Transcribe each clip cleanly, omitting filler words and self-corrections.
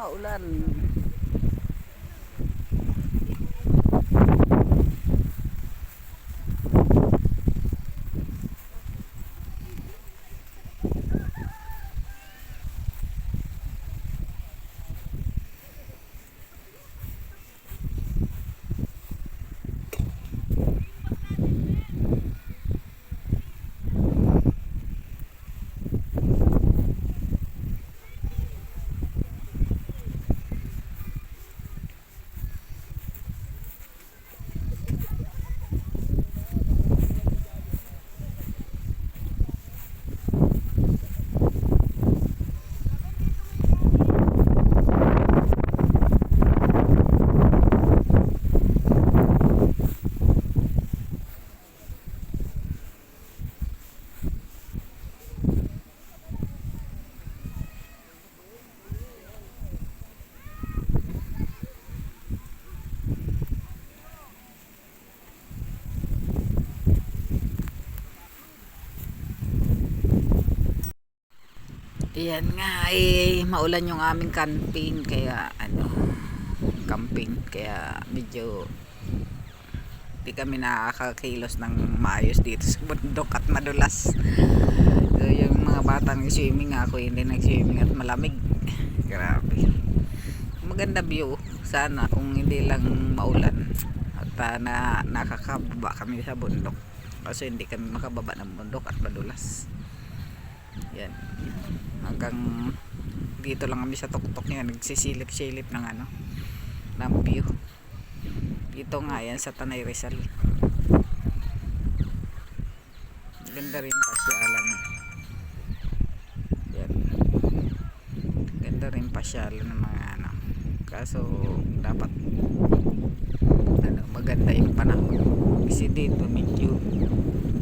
maulan. Ayan nga maulan yung aming camping kaya camping kaya medyo di kami nakakakilos ng maayos dito sa bundok at madulas. So, yung mga batang swimming ako hindi nag-swimming at malamig. Grabe. Maganda view sana kung hindi lang maulan at nakakababa kami sa bundok. Kasi hindi kami makababa ng bundok at madulas. Yan. Hanggang dito lang kami sa tuktok niya nagsisilip-silip ng ng view. Dito nga yan sa Tanay Rizal. Ganda rin pasyalan. Yan. Ganda rin pasyalan ng mga kaso dapat maganda yung panahon. Kasi dito medyo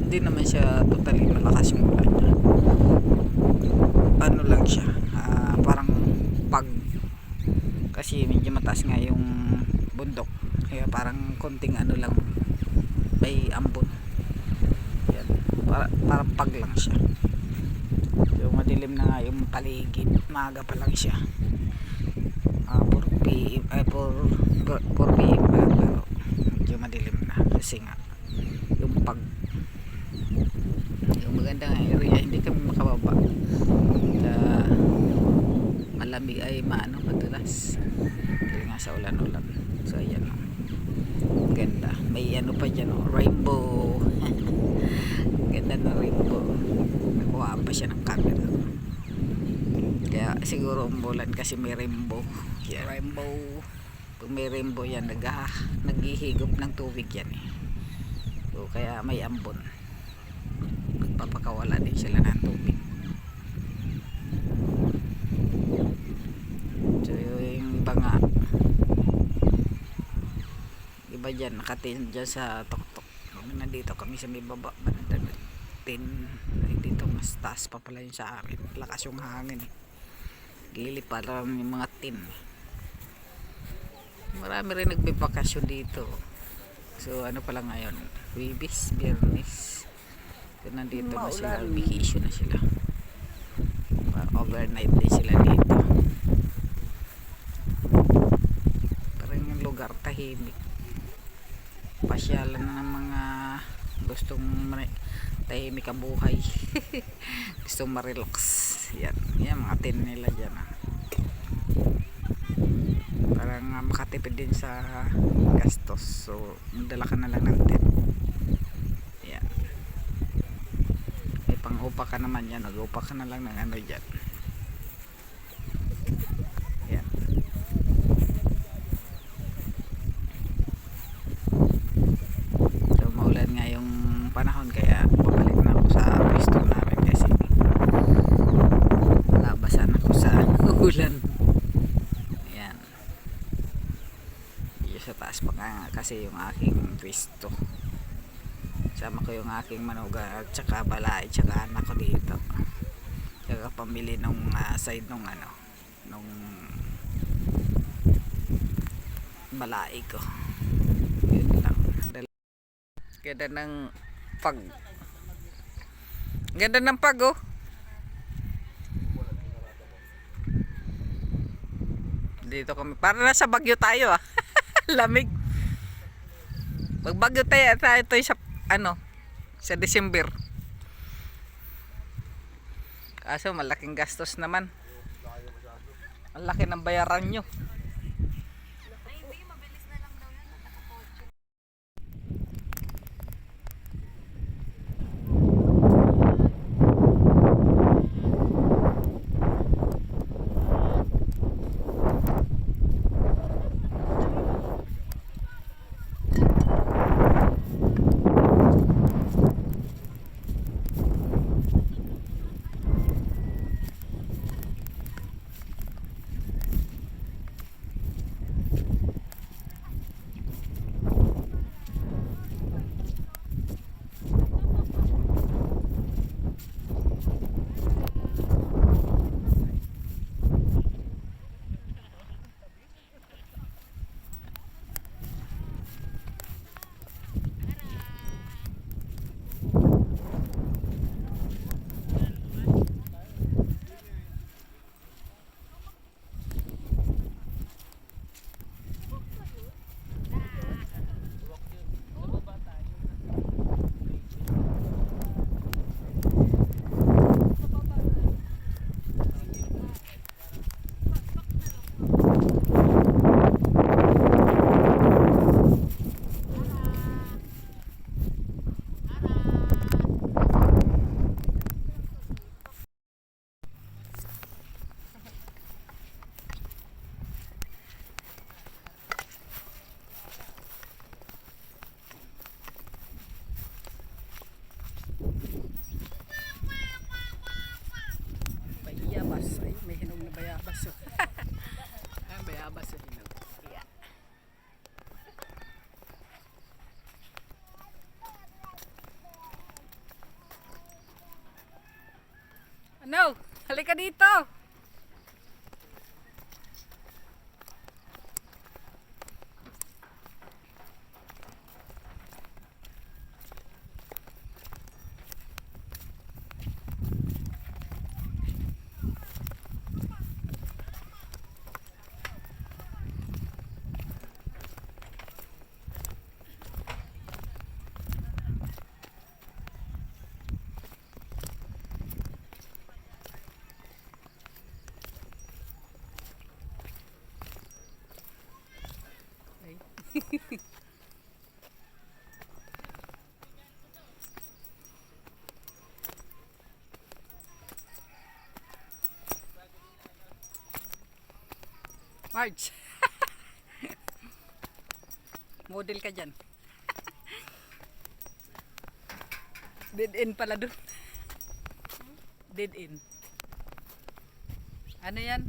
hindi naman siya totally malakas yung ulan. Lang siya parang pag kasi medyo mataas nga yung bundok kaya parang konting lang may ambon yan, parang pag lang siya. So madilim na nga yung paligid, maaga pa lang siya 4 PM pa lang pero medyo madilim na kasi nga yung pag yung magandang area hindi kami makababa malamig madalas dahil nga sa ulan-ulan. So ayan ganda, may pa dyan rainbow. Ganda na rainbow, nakuha pa siya ng camera kaya siguro umulan kasi may rainbow yan. Rainbow, kung may rainbow yan naghihigop ng tubig yan so kaya may ambon, magpapakawala din sila ng tubig. Iba dyan nakatin dyan sa tuktok. Nandito kami sa may baba dito mas taas pa pala yun sa amin, lakas yung hangin gilip para yung mga tin. Marami rin nagbibakasyon dito so pala ngayon Wibis, Biyernes so nandito na sila, vacation na sila, overnight din sila dito. Parang yung lugar tahimik, pasyalan ng mga gustong tahimik ang buhay. Gustong ma-relax yan mga tin nila dyan parang makatipid din sa gastos so magdala ka na lang ng tin yan. May pang-upa ka naman yan, nag-upa ka na lang ng dyan yan. So maulan nga yung panahon kaya pabalik na ako sa pwesto namin kasi labasan ako sa ulan. Ayan, yung sa taas pa nga kasi yung aking pwesto, sama ko yung aking manuga at saka balay tsaka anak ko dito tsaka pamili nung side nung nung balay ko. Yun lang. Ganda ng pag. Ganda ng pag Dito kami. Para nasa Bagyo tayo ah. Lamig. Pag Bagyo tayo sa ano, sa December. Kaso malaking gastos naman. Ang laki ng bayaran nyo. Ay, hindi. Mabilis na lang daw yan. Nakakotse. Bayabas. Ay, may hinog na bayabas. Ay, bayabas yung hinog. Yeah. Ano? Halika dito. Marge. Model ka dyan. Dead end pala dun. Dead end. Ano yan?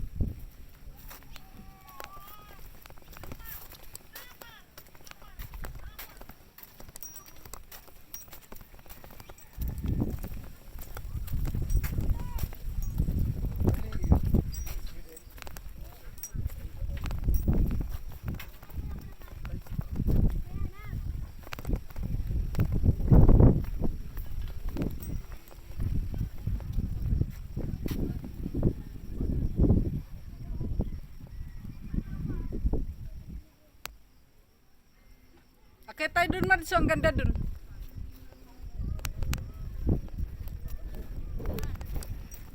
Akit tayo dun, Marso. Ang ganda dun.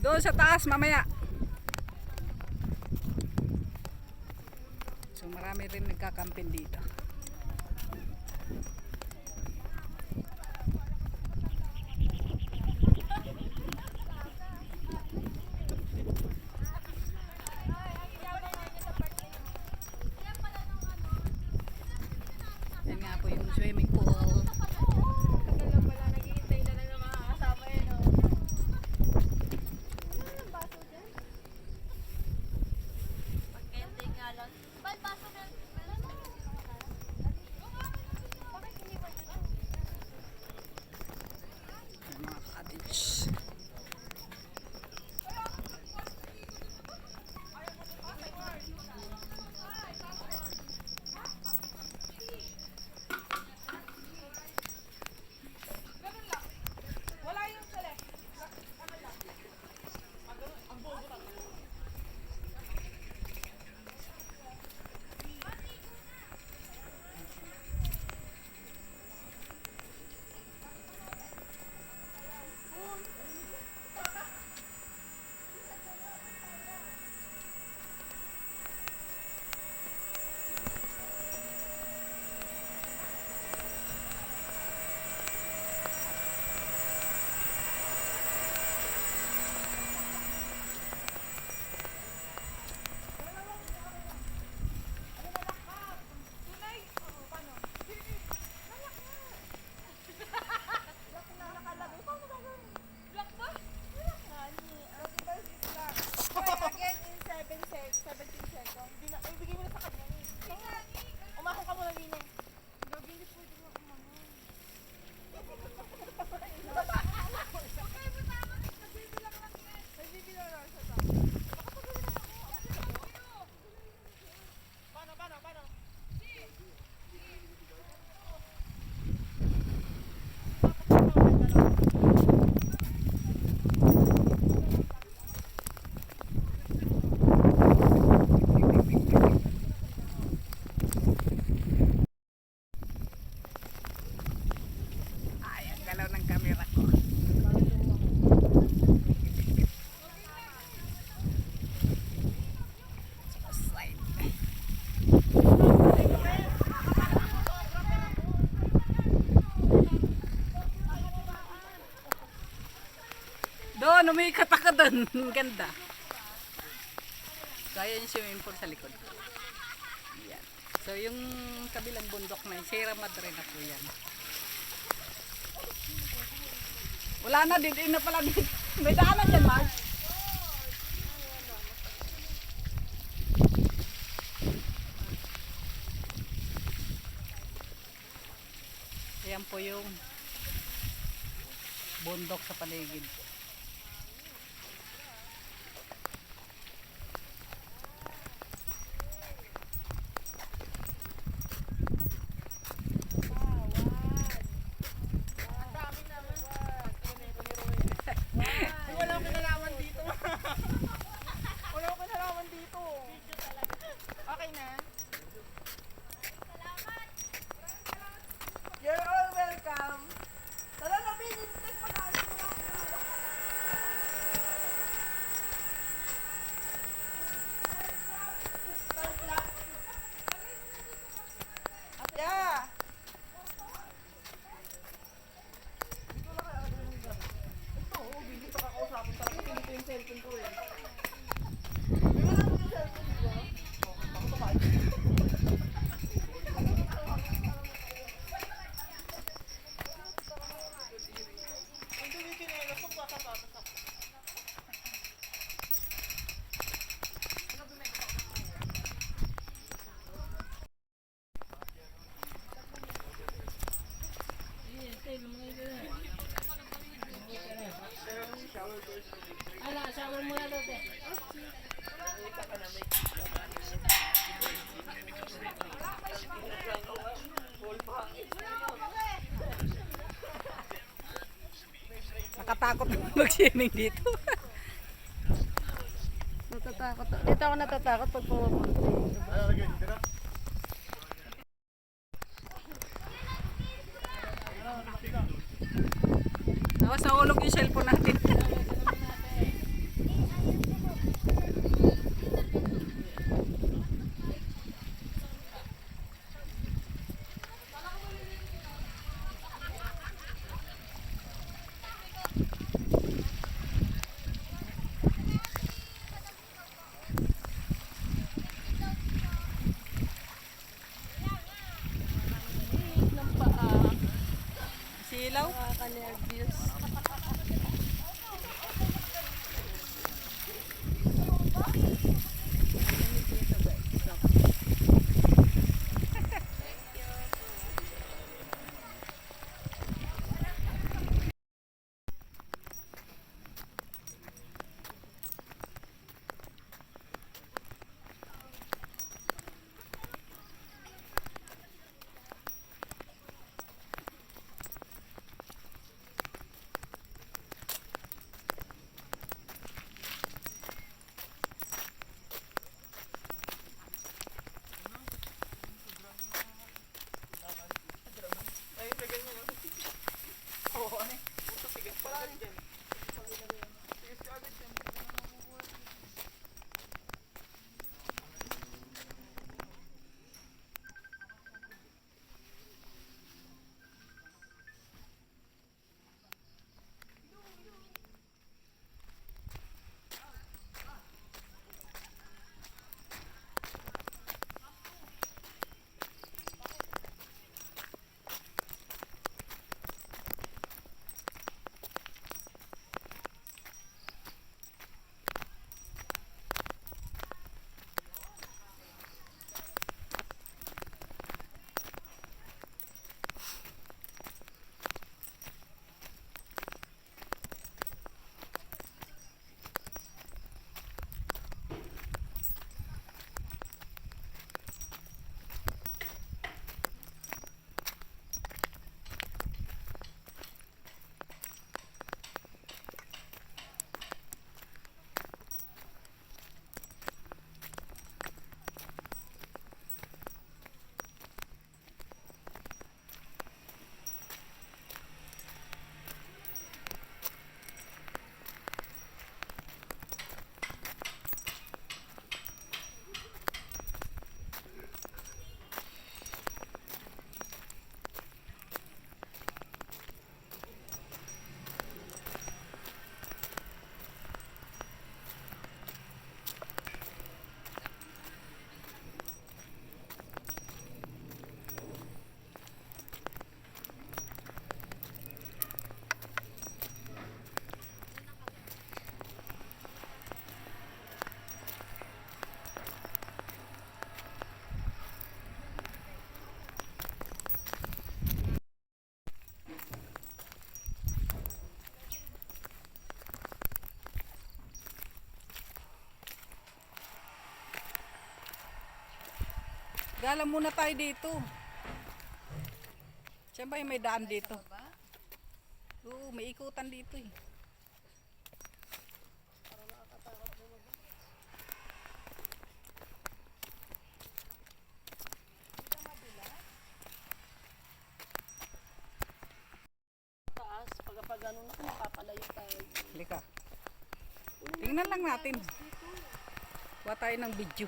Doon sa taas mamaya. So marami rin nagkakampin dito. Yan nga po yung swimming pool. Naghihintay na lang ng mga kasama yun. Wala nang baso dyan. Pagkente nga lang. Ba't baso na? Bakit hindi ba dyan? Yan mga cottage. Yun, ganda. So, ayan yung swimming pool sa likod. Yan. So, yung kabilang bundok na yun, Sierra Madre na po yan. Wala na, din na pala dito. May daanan dyan, Mark. Ayan po yung bundok sa paligid. Wala akong kinalaman dito. Wala akong kinalaman dito. Okay na? You're all welcome. Tara na, pinintay pa natin mo lang. Yeah. Nakatakot mag-swimming dito. Natatakot. Dito ako natatakot pag pumunta. Tapos nahulog yung cellphone natin. Silaw. Nakaka-nervous. Gala muna tayo dito. Siyempre may daan dito. Oo, may ikutan dito eh. Taas, pag ano na, makapalayo tayo. Halika. Tingnan lang natin. Kuha tayo ng video.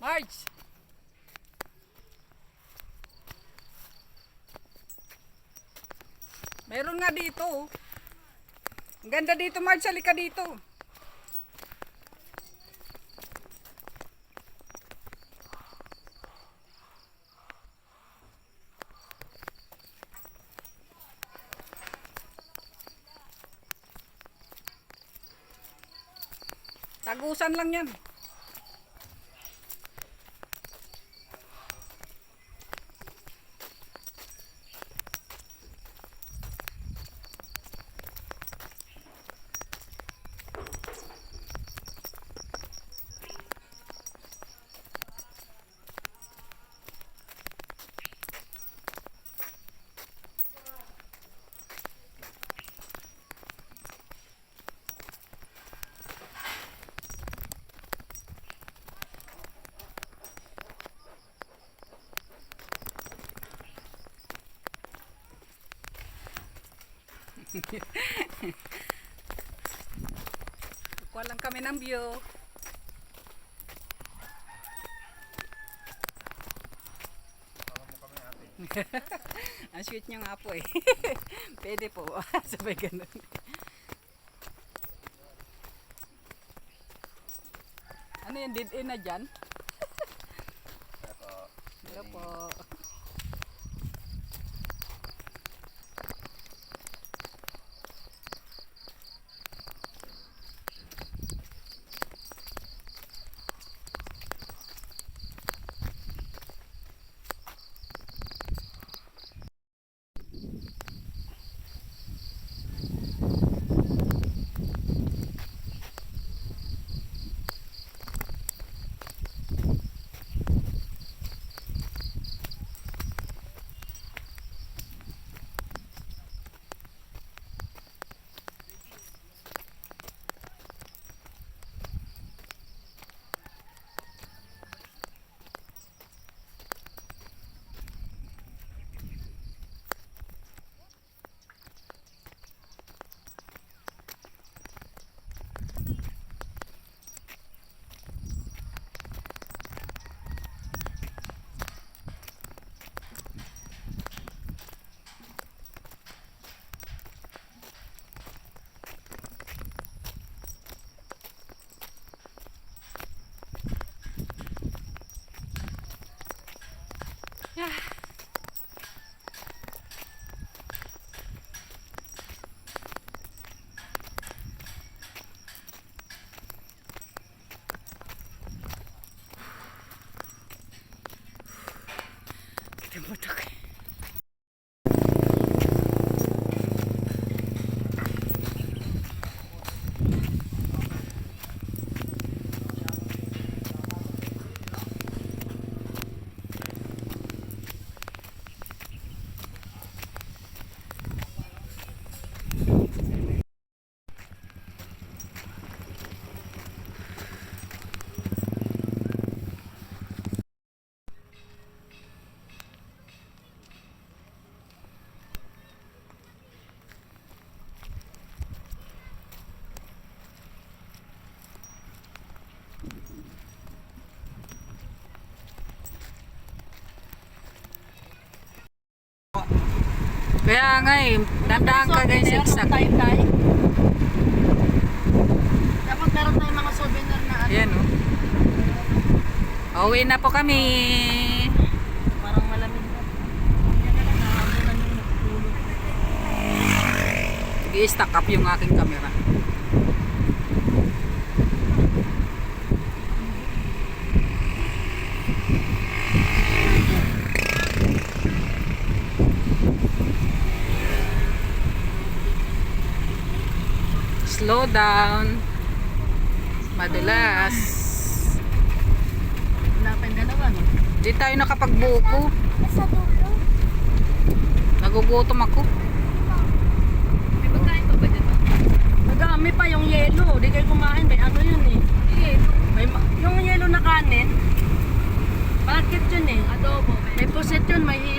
Marge! Meron nga dito. Oh. Ang ganda dito, Marge. Halika dito. Tagusan lang yan. Kuha lang kami ng view. Ang sweet niyo nga po eh. Pwede po. Sabay ganun. Ano yan? Dead end na dyan? Hello po. Tumutok. Kaya nga eh, dandaan ka guys, exact. Dapat meron tayong mga souvenir na ano. Ayan o. Uwi na po kami. Parang malamig na. Yan na lang, nakakulan yung natulog. Sige, stack up yung aking camera. slow down. Madulas. Wala pa yung dalawa, no? Di tayo nakapagbuko. Sa dulo. Nagugutom ako. May pagkain pa ba dyan? Madami pa yung yelo. Di kayo kumain. May ano yun eh. May yung yelo na kanin. Bakit yun eh? Adobo. May puset yun. May